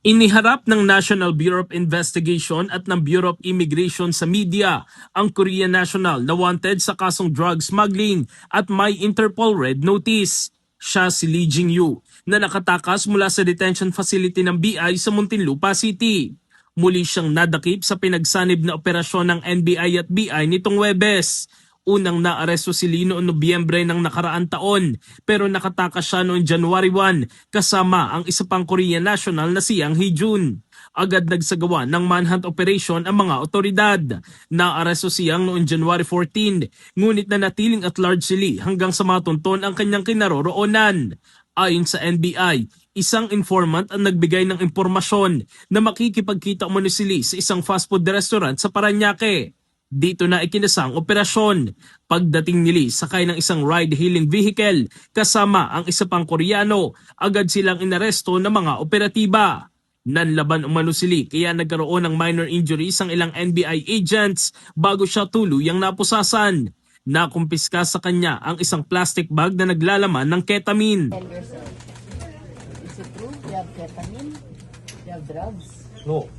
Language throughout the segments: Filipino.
Iniharap ng National Bureau of Investigation at ng Bureau of Immigration sa media ang Korean national na wanted sa kasong drug smuggling at may Interpol Red Notice. Siya si Lee Jing-yu na nakatakas mula sa detention facility ng BI sa Muntinlupa City. Muli siyang nadakip sa pinagsanib na operasyon ng NBI at BI nitong Webes. Unang naaresto si Lee noong Nobyembre ng nakaraang taon pero nakatakas siya noong January 1 kasama ang isa pang Korean national na si Yang Hee-jun. Agad nagsagawa ng manhunt operation ang mga otoridad. Naaresto si Yang noong January 14 ngunit nanatiling at large si Lee hanggang sa matunton ang kanyang kinaroroonan. Ayon sa NBI, isang informant ang nagbigay ng impormasyon na makikipagkita umano si Lee sa isang fast food restaurant sa Parañaque. Dito na ikinasang operasyon. Pagdating ni Lee sakay ng isang ride-hailing vehicle kasama ang isa pang Koreano, agad silang inaresto ng mga operatiba. Nanlaban umano si Lee kaya nagkaroon ng minor injuries ang ilang NBI agents bago siya tuluyang napusasan. Nakumpiska sa kanya ang isang plastic bag na naglalaman ng ketamine. Tell yourself, is it true? You have ketamine? You have drugs? No,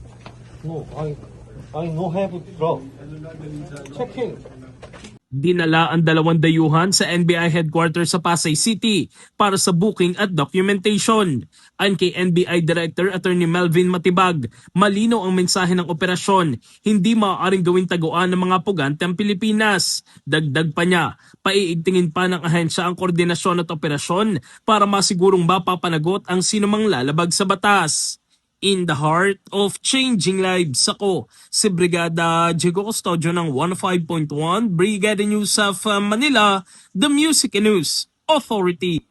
I no have drug. Checking. Dinala ang dalawang dayuhan sa NBI headquarters sa Pasay City para sa booking at documentation. Ayon kay NBI Director Attorney Melvin Matibag, malinaw ang mensahe ng operasyon, hindi maaaring gawing taguan ng mga pugante ang Pilipinas. Dagdag pa niya, paiigtingin pa ng ahensya ang koordinasyon at operasyon para masigurong mapapanagot ang sinumang lalabag sa batas. In the heart of changing lives, ako si Brigada Diego Custodio ng 105.1 Brigada News of Manila, the Music and News Authority.